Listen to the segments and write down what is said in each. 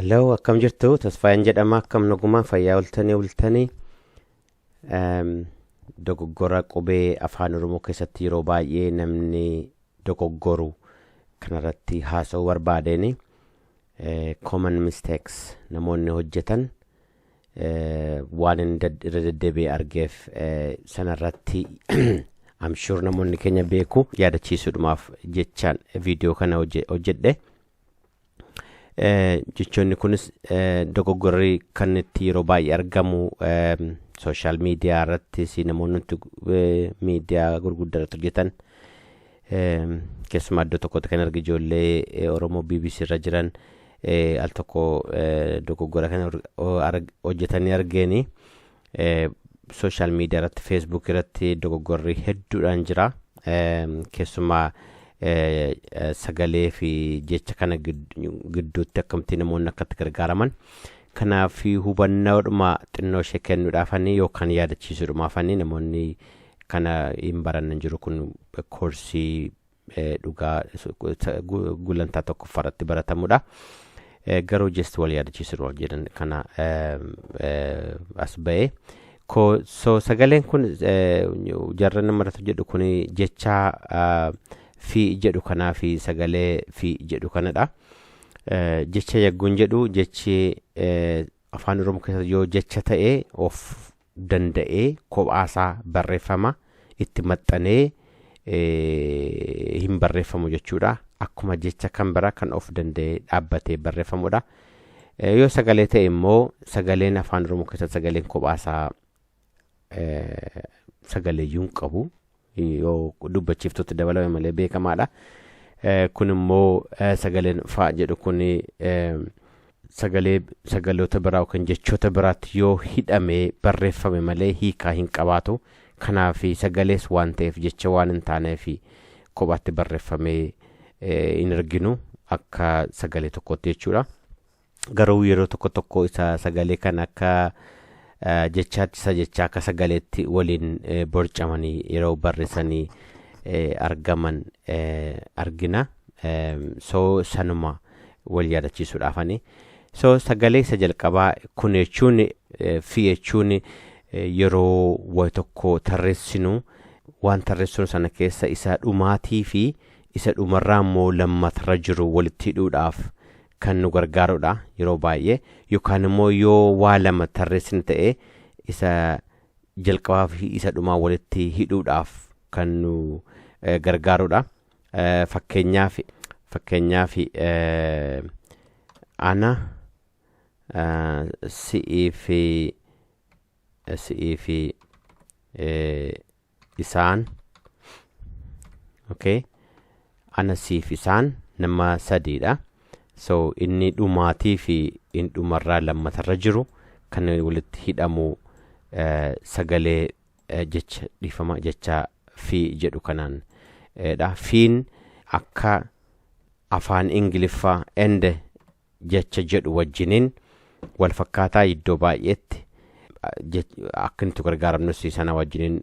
Hello, akkam jirtu? Tasfaayaan jedhama. Akkam nagumaa fayyaa ultanii. Dogoggora qubee afaan Oromoo keessatti yeroo baay'ee namni dogoggoru kanarratti haasa'uu barbaadeni. Common mistakes namoonni hojjetan waan irra deddeebi'ee argeef sanarratti I'm sure namoonni keenya beeku yaadachiisuudhaaf jechaan viidiyoo kana hojjedhe. Jechoonni kunis dogoggorri kan itti yeroo baay'ee argamu social media irratti si namoonni media gurguddaa irratti hojjetan keessumaa iddoo tokkotti kan argi ijoollee Oromoo BBC irra jiran al tokko dogoggora kana hojjetanii argeeni social media irratti Facebook irratti dogoggorri hedduudhaan jira keessumaa sagalee fi jecha kana gidduutti akkamti namoonni akkatti gargaaraman kanaaf hubannaadhuma xinnoo ishee kennuudhaafanii yookaan yaadachiisuudhaafanii namoonni kana hin barannan jiru kun koorsii dhugaa gulantaa tokko faratti baratamudha garuu just wal yaadachiisuudhaaf jedhan kana as ba'e so sagaleen kun jarra namarratti jedhu kun jecha fi jedhu kanaa fi sagalee fi jedhu kanadha jecha yagguun jedhu jechi afaan Oromoo keessatti yoo jecha ta'ee of danda'ee kophaasaa barreeffama itti maxxanee hin barreeffamu jechuudha akkuma jecha kan bira kan of danda'ee dhaabbatee barreeffamudha yoo sagalee ta'e immoo sagaleen afaan Oromoo keessatti sagaleen kophaasaa sagaleeyyuun qabu yoo dubbachiiftotti dabalame malee beekamaadha kun immoo sagaleen faa jedhu kun sagaloota biraa kan jechoota biraatti yoo hidhamee barreeffame malee hiikaa hin qabaatu kanaaf sagalees waan ta'eef jecha waan hin taaneef kophaatti barreeffamee hin arginu akka sagalee tokkotti jechuudha garuu yeroo tokko isa sagalee kan akka jechaatti akka sagaleetti waliin borcamanii yeroo barreessanii argaman argina so sanuma wal yaadachiisuudhaafani so sagalee isa jalqabaa kun jechuun fi jechuun yeroo way tokko tarreessinu waan tarreessinu sana keessa isa dhumaatii fi isa dhumarraa immoo lammatarra jiru walitti hidhuudhaaf kan nu gargaarudha yeroo baay'ee yookaan immoo yoo waa lama tarreessin ta'e isa jalqabaa fi isa dhumaa walitti hidhuudhaaf kan nu gargaarudha fakkeenyaaf ana si'ii fi isaan okay ana si'ii fi isaan nama sadiidha so inni dhumaatii fi inni dhumarraa lammatarra jiru kan walitti hidhamu sagalee jecha dhifama jecha fi jedhu kanaan dha fiin akka afaan Ingiliffaa ende jecha jedhu wajjiniin wal fakkaataa iddoo baay'eetti akka inni gargaaramnus sana wajjiniin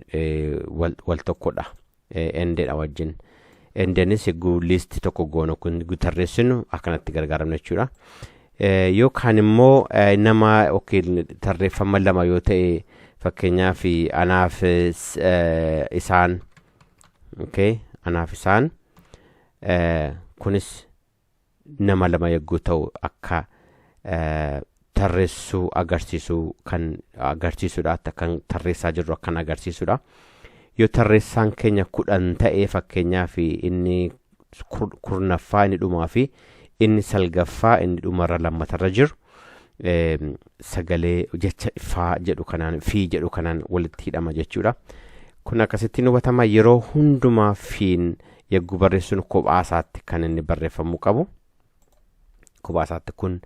wal tokkodha endedha wajjin endenis listi tokko goono kun tarreessinu akkanatti gargaaramna jechuudha yookaan immoo nama tarreeffama lama yoo ta'e fakkeenyaaf anaaf isaan anaaf isaan kunis nama lama yagguu ta'u akka tarreessuu agarsiisuu kan agarsiisudha kan tarreessaa jirru akkan agarsiisudha yoo tarreessaan keenya 10 ta'ee fakkeenyaaf inni kurnaffaa inni dhumaa fi inni salgaffaa inni dhumarra lammatarra jiru sagalee jecha faa jedhu kanaan fi jedhu kanaan walitti hidhama jechuudha kun akkasitti hubatama yeroo hundumaa fiin yagguu barreessuun kophaasaatti kan inni barreeffamuu qabu kophaasaatti kun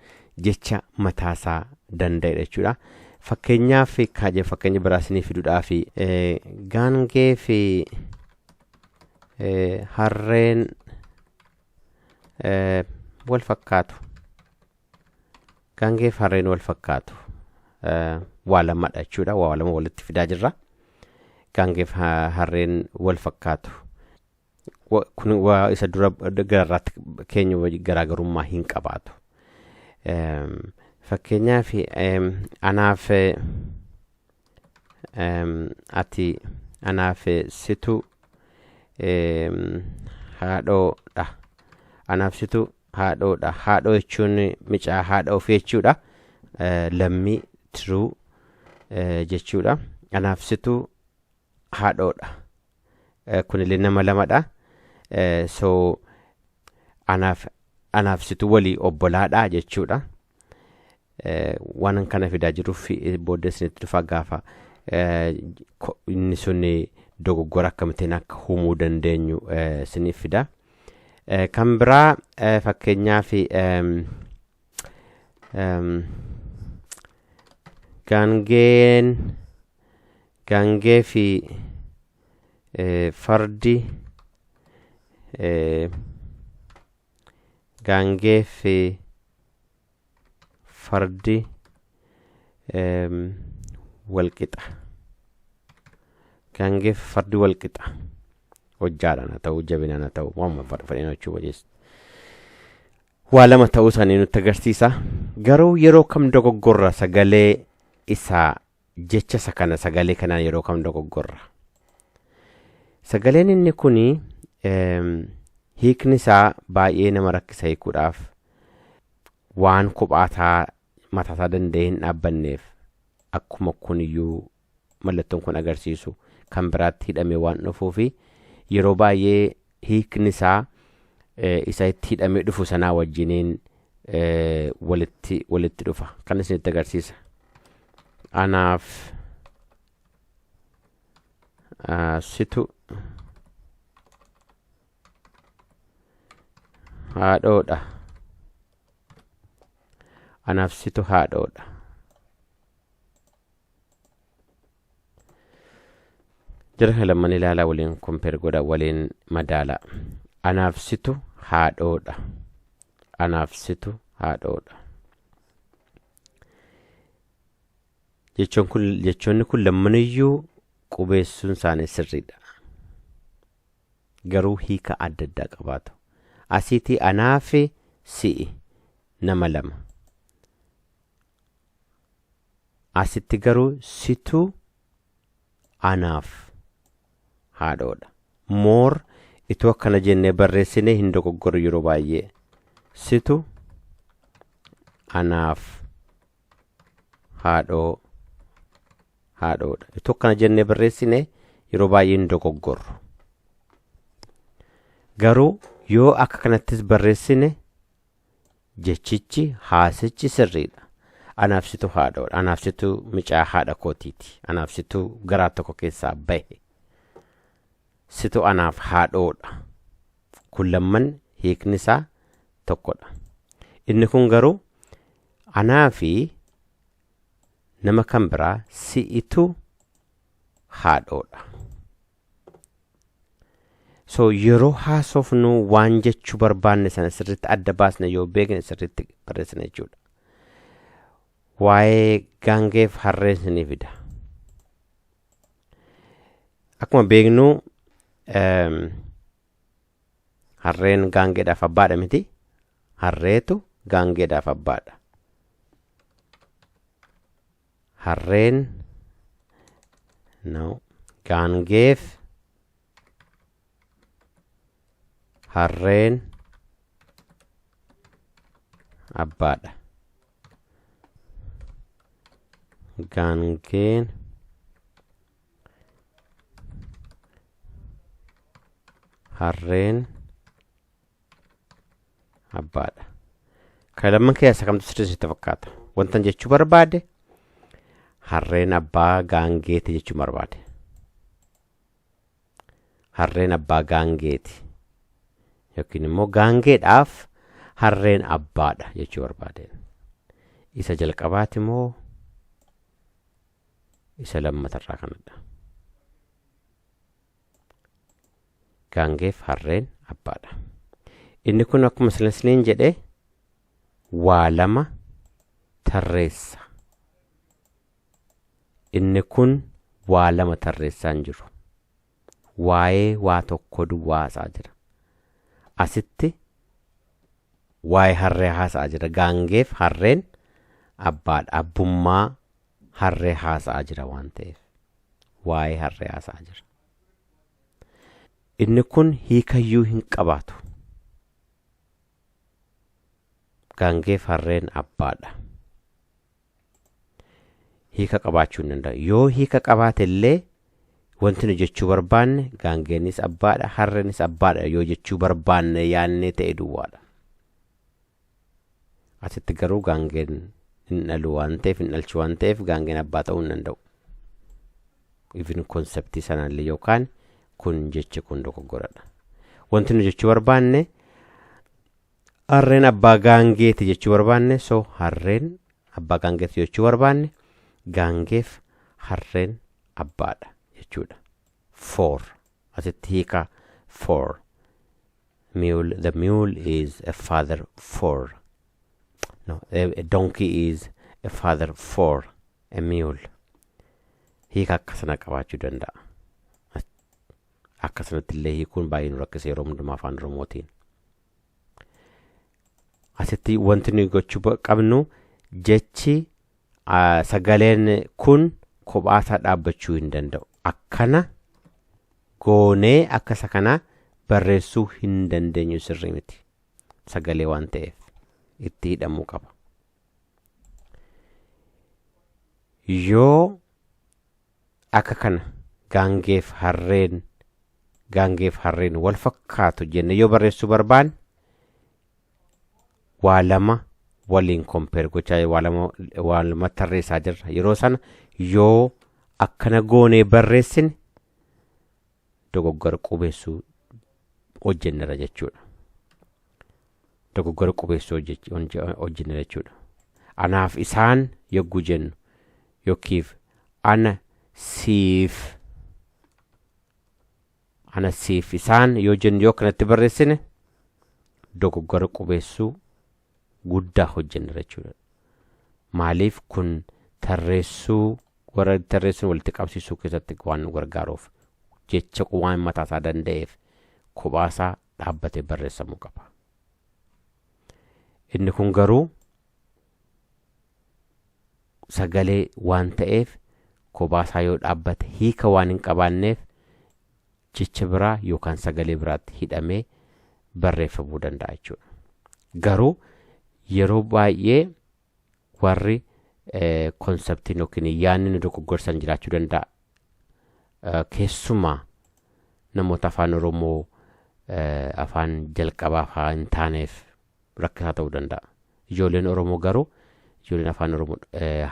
jecha mataasaa danda'e jechuudha fakkeenyaaf fakkeenya biraasanii fiduudhaaf gaangee fi harreen wal fakkaatu gaangee fi harreen wal fakkaatu waa lamadha jechuudha waa lama walitti fidaa jirra gaangee fi harreen wal fakkaatu kun waa isa dura gararraatti keenya garaagarummaa hin qabaatu fakkeenyaaf anaaf ati anaaf situ haadhoodha anaaf situ haadhoodha haadhoo jechuun micaa haadha ofii jechuudha lammii true jechuudha anaaf situ haadhoodha kunillee nama lamadha so anaaf situ walii obbolaadha jechuudha waan kana fidaa jiruuf booddeesnitti dhufa gaafa inni sun dogoggora akkamitiin akka humuu dandeenyu isiniif fida kan biraa fakkeenyaaf gaangee fi fardi gaangee fi fardi walqixa gaangee fi fardi walqixa hojjaadhaan ta'uu jabinaan ta'uu waan fadhina jechuu wajees waa lama ta'uu isaanii nutti agarsiisa garuu yeroo kam dogoggorra sagalee isaa jecha isa kana sagalee kanaan yeroo kam dogoggorra sagaleen inni kuni hiikni isaa baay'ee nama rakkisa hiikuudhaaf waan kophaataa mataasaa danda'ee hin dhaabbanneef akkuma kuniyyuu mallattoon kun agarsiisu kan biraatti hidhamee waan dhufuufi yeroo baay'ee hiikni isaa isa itti hidhamee dhufu sanaa wajjiniin walitti dhufa kan isinitti agarsiisa anaaf situ haadhoodha anaaf situ haadhoodha jira lamman ilaalaa waliin kompeer godha waliin madaala anaaf situ haadhoodha anaaf situ haadhoodha jechoonni kun lammaniyyuu qubeessuun isaanii sirriidha garuu hiika adda addaa qabaatu asiitii anaaf si'i nama lama asitti garuu situ anaaf haadhoodha moor itoo akkana jennee barreessine hin dogoggorru yeroo baay'ee situ anaaf haadhoodha itoo akkana jennee barreessine yeroo baay'ee hin dogoggorru garuu yoo akka kanattis barreessine jechichi haasichi sirriidha anaaf situ haadhoodha anaaf situ micaa haadha kootiiti anaaf situ garaa tokko keessaa bahe situ anaaf haadhoodha kun lamman hiikni isaa tokkodha inni kun garuu anaafi nama kan biraa si'itu haadhoodha so yeroo haasofnu waan jechuu barbaanne sana sirriitti adda baasne yoo beekne sirriitti barreessina jechuudha waa'ee gaangeef harreen isinii fida akkuma beeknu harreen gaangeedhaaf abbaadha miti harreetu gaangeedhaaf abbaadha harreen no gaangeef harreen abbaadha gaangeen harreen abbaadha kalamman keessa kamtu sirriitti fakkaata wantan jechuu barbaade harreen abbaa gaangeeti jechuu barbaade harreen abbaa gaangeeti yookiin immoo gaangeedhaaf harreen abbaadha jechuu barbaade isa jalqabaati moo isa lammatarraa kanadha gaangeef harreen abbaadha inni kun akkuma silensleen jedhe waa lama tarreessa inni kun waa lama tarreessaan jiru waa'ee waa tokko duwwaasaa jira asitti waa'ee harree haasa'aa jira. Gaangeef harreen abbaadha. Abbummaa harree haasa'aa jira waan ta'eef waa'ee harree haasa'aa jira. Inni kun hiikayyuu hin qabaatu. Gaangeef harreen abbaadha. Hiika qabaachuu hin danda'u. Yoo hiika qabaate illee wanti nu jechuu barbaanne gaangeenis abbaadha, harreenis abbaadha yoo jechuu barbaanne yaannee ta'e duwwaadha. Asitti garuu gaangeen hin dhalu waan ta'eef, hin dhalchu waan ta'eef gaangeen abbaa ta'uu hin danda'u. Even konseptii sanallee yookaan kun jechi kun dogoggoradha. Wanti nu jechuu barbaanne harreen abbaa gaangeeti jechuu barbaanne, so harreen abbaa gaangeeti jechuu barbaanne gaangeef harreen abbaadha jechuudha. For asitti hiika for mule, the mule is a father for, no, a donkey is a father for a mule. Hiika akkasana qabaachuu danda'a. Akkasanatti illee hiikuun baay'ee nu rakkisa yeroo hundumaa afaan Oromootiin. Asitti wanti nuyi gochuu qabnu jechi sagaleen kun kophaasaa dhaabbachuu hin danda'u. Akkana goonee akkasa kana barreessuu hin dandeenyu sirrii miti. Sagalee waan ta'eef itti hidhamuu qaba. Yoo akka kana gaangeef harreen wal fakkaatu jenne yoo barreessuu barbaanne waa lama waliin compare gochaa waa lama tarreessaa jirra. Yeroo sana yoo akkana goonee barreessine dogoggora qubeessuu hojjennera jechuudha. Dogoggora qubeessuu hojjennera jechuudha. Anaaf isaan yogguu jennu yookiif ana siif isaan yoo jennu yoo kanatti barreessine dogoggora qubeessuu guddaa hojjennera jechuudha. Maaliif kun tarreessuu warra tarreessuun walitti qabsiisuu keessatti waan nu gargaaruuf jecha waan mataasaa danda'eef kophaasaa dhaabbatee barreessamuu qaba. Inni kun garuu sagalee waan ta'eef kophaasaa yoo dhaabbate hiika waan hin qabaanneef jecha biraa yookaan sagalee biraatti hidhamee barreeffamuu danda'a jechuudha. Garuu yeroo baay'ee warri konseptiin yookiin yaanni nu dogoggorsan jiraachuu danda'a. Keessumaa namoota afaan Oromoo afaan jalqabaa hin taaneef rakkisaa ta'uu danda'a. Ijoolleen Oromoo garuu ijoolleen afaan Oromoo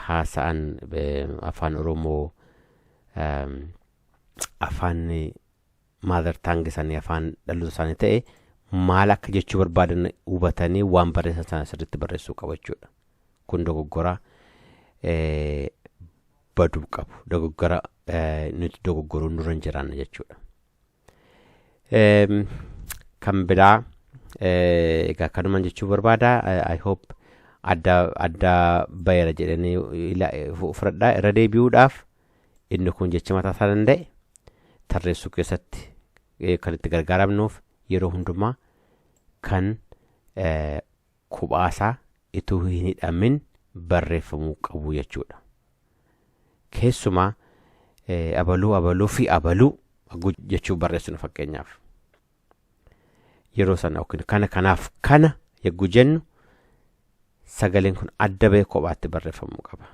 haasa'an afaan Oromoo afaan mother tongue isaanii afaan dhaloota isaanii ta'e maal akka jechuu barbaadan hubatanii waan barreessan sana sirriitti barreessuu qabu jechuudha. Kun dogoggora baduu qabu. Dogoggora nuti dogoggoruun nurra hin jiraanne jechuudha. Kan biraa egaa kanumaan jechuu barbaada. I hope adda bayera jedhanii fudhadhaa irra deebi'uudhaaf inni kun jecha mataa isaa danda'e tarreessuu keessatti kan itti gargaaramnuuf yeroo hundumaa kan kophaasaa ituu hin hidhamin barreeffamuu qabu jechuudha. Keessumaa abaluu fi abaluu jechuu barreessinu fakkeenyaaf yeroo sana yookiin kanaaf kana yogguu jennu sagaleen kun adda ba'ee kophaatti barreeffamuu qaba.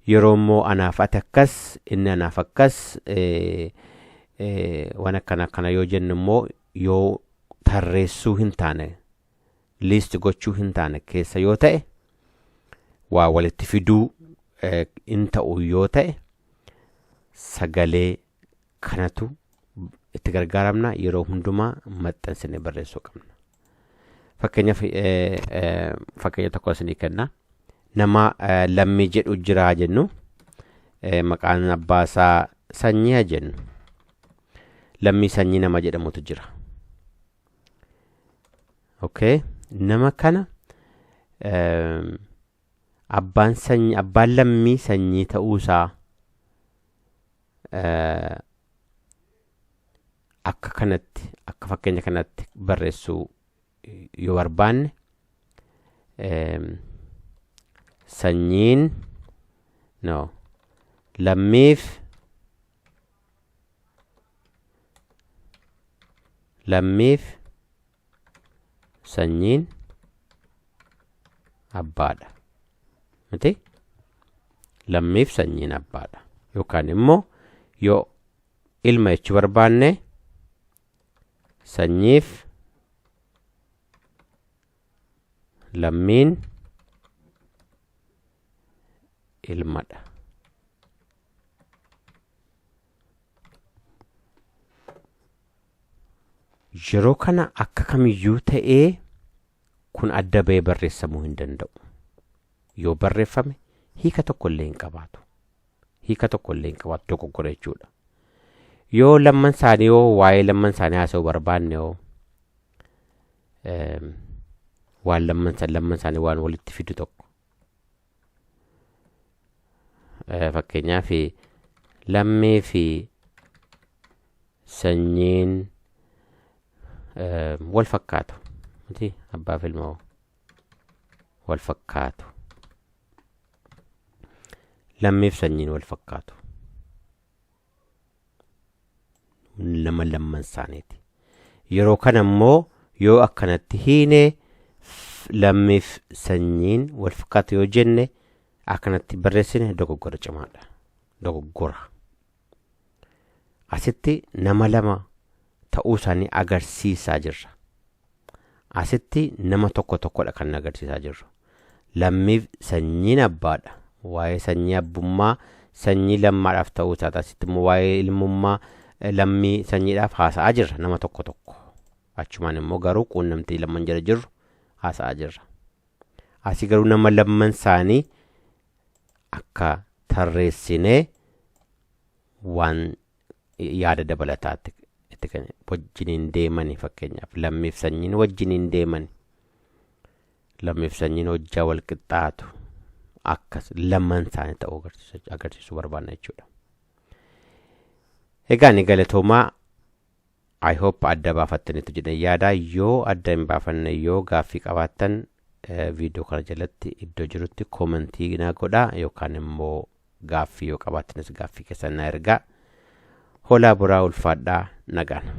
Yeroo immoo anaaf ati akkas inni anaaf akkas waan akkana yoo jennu immoo yoo tarreessuu hin taane liisti gochuu hin taane keessa yoo ta'e waa walitti fiduu in ta'u yoo ta'e sagalee kanatu itti gargaaramna yeroo hundumaa maxxansine barreessuu qabna. Fakkeenya tokko isinii kenna. Nama lammii jedhu jira jennu maqaan abbaasaa sanyii jennu. Lammii sanyii nama jedhamutu jira. Okay, nama kana abbaan lammii sanyii ta'uusaa akka fakkeenya kanatti barreessuu yoo barbaanne sanyiin no lammiif sanyiin abbaadha miti lammiif sanyiin abbaadha yookaan immoo yoo ilma jechuu barbaanne sanyiif lammiin ilmadha. Yeroo kana akka kamiyyuu ta'ee kun adda ba'ee barreessamuu hin danda'u. Yoo barreeffame hiika tokko illee hin qabaatu. Dogoggora jechuudha. Yoo lamman isaanii yoo waa'ee lamman isaanii haasa'uu barbaanne yoo waan lamman isaanii waan walitti fidu tokko fakkeenyaaf lammii fi sanyiin wal fakkaatu miti abbaaf ilma wal fakkaatu lammiif sanyiin wal fakkaatu lamman isaaniiti. Yeroo kana immoo yoo akkanatti hiine lammiif sanyiin wal fakkaatu yoo jenne akkanatti barreessine dogoggora cimaadha. Dogoggora asitti nama lama ta'uu isaanii agarsiisaa jirra. Asitti nama tokkodha kan agarsiisaa jirru. Lammiif sanyiin abbaadha. Waa'ee sanyii abbummaa sanyii lammaadhaaf ta'uu isaati. Asitti immoo waa'ee ilmummaa lammii sanyiidhaaf haasa'aa jirra nama tokko. Achumaan immoo garuu quunnamtii lamman jala jirru haasa'aa jirra. Asii garuu nama lamman isaanii akka tarreessinee waan yaada dabalataatti itti kan wajjiniin deemanii fakkeenyaaf lammiif sanyiin wajjiniin deemanii lammiif sanyiin hojjaa wal qixxaatu akkas lamman isaanii ta'uu agarsiisuu barbaanna jechuudha. Egaa ni galatoomaa. I hope adda baafattaniitu jedhan yaada. Yoo adda hin baafanne yoo gaaffii qabaattan viidiyoo kana jalatti iddoo jirutti koomentii na godhaa yookaan immoo gaaffii yoo qabaattanis gaaffii keessan na ergaa. Hoolaa buraa ulfaadhaa nagaan.